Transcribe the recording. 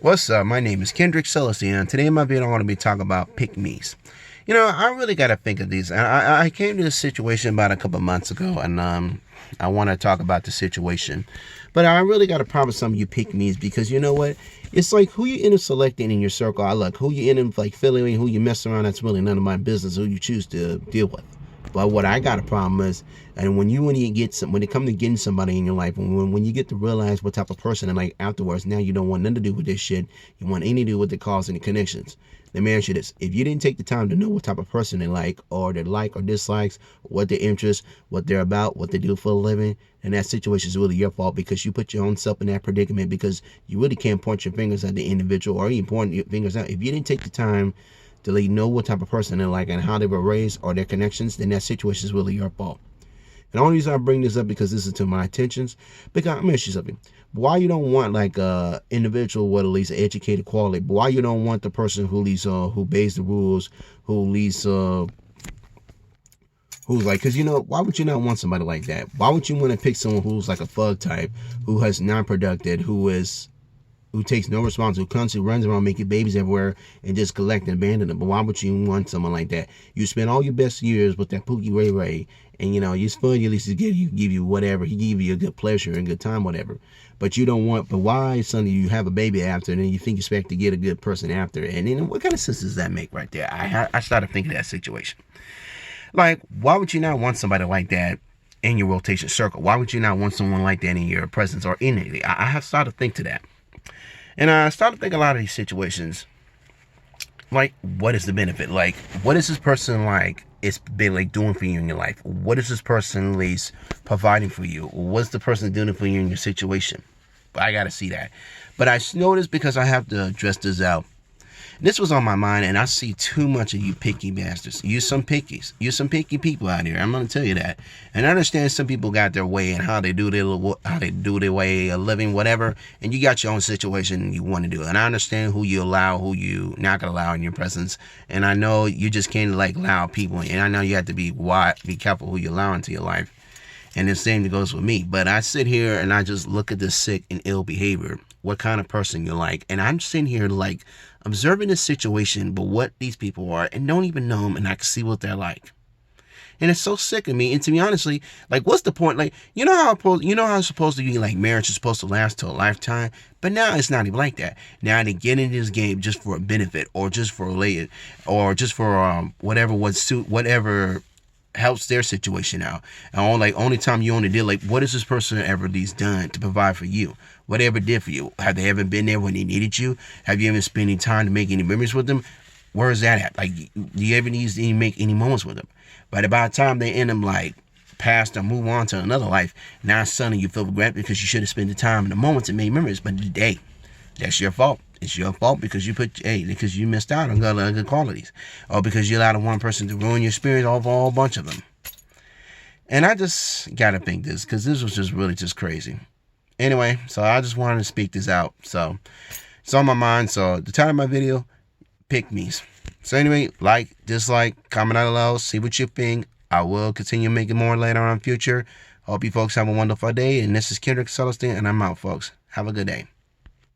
What's up? My name is Kendrick Celestine, and today in my video I want to be talking about pick-me's. I really got to think of these. I came to this situation about a couple months ago, and I want to talk about the situation. But I really got to promise some of you pick-me's because you know what? It's like who you end up selecting in your circle. I look who you end up like feeling, who you mess around. That's really none of my business. Who you choose to deal with. But what I got a problem is, and when it comes to getting somebody in your life, when you get to realize what type of person and like afterwards, now you don't want nothing to do with this shit. You want anything to do with the cause and the connections. Let me ask you this: if you didn't take the time to know what type of person they like or dislikes, what their interests, what they're about, what they do for a living, and that situation is really your fault because you put your own self in that predicament because you really can't point your fingers at the individual or even point your fingers out. If you didn't take the time to let you know what type of person they're like and how they were raised or their connections, then that situation is really your fault. And the only reason I bring this up because this is to my attentions, because I'm gonna ask you something. Why you don't want like a individual with at least educated quality? But why you don't want the person who leads who obeys the rules, who leads who's like, because why would you not want somebody like that? Why would you want to pick someone who's like a thug type, who has non-productive, who takes no responsibility, who constantly runs around making babies everywhere and just collect and abandon them? But why would you want someone like that? You spend all your best years with that Pookie Ray Ray, and you spend at least to give you whatever. He give you a good pleasure and good time, whatever. But you don't want. But why suddenly you have a baby after, and then you think you expect to get a good person after? And then what kind of sense does that make right there? I started thinking of that situation. Like, why would you not want somebody like that in your rotation circle? Why would you not want someone like that in your presence or in it? I have started to think to that. And I started to think a lot of these situations, like, what is the benefit? Like, what is this person like? It's been like doing for you in your life. What is this person at least providing for you? What's the person doing for you in your situation? I got to see that. But I noticed because I have to address this out. This was on my mind, and I see too much of you picky bastards. You some pickies. You some picky people out here. I'm gonna tell you that. And I understand some people got their way and how they do their way of living, whatever. And you got your own situation you want to do. And I understand who you allow, who you not gonna allow in your presence. And I know you just can't like allow people. And I know you have to be careful who you allow into your life. And the same goes with me. But I sit here and I just look at this sick and ill behavior. What kind of person you're like. And I'm sitting here like observing this situation, but what these people are, and don't even know them, and I can see what they're like. And it's so sick of me. And to be honestly, like, what's the point? Like, how it's supposed to be, like, marriage is supposed to last till a lifetime, but now it's not even like that. Now they get into this game just for a benefit, or just for related, or just for whatever helps their situation out. And only time you only did, like, what has this person ever done to provide for you? Whatever did for you? Have they ever been there when they needed you? Have you ever spent any time to make any memories with them? Where is that at? Like, do you ever need to make any moments with them? But by the time they end them like past or move on to another life, now suddenly you feel regret because you should have spent the time in the moments and made memories. But today, that's your fault. It's your fault because because you missed out on good qualities, or because you allowed one person to ruin your experience over a whole bunch of them. And I just gotta think this because this was just really just crazy. Anyway, so I just wanted to speak this out. So it's on my mind. So the title of my video, pick me's. So anyway, like, dislike, comment down below, see what you think. I will continue making more later on in the future. Hope you folks have a wonderful day. And this is Kendrick Celestine, and I'm out, folks. Have a good day.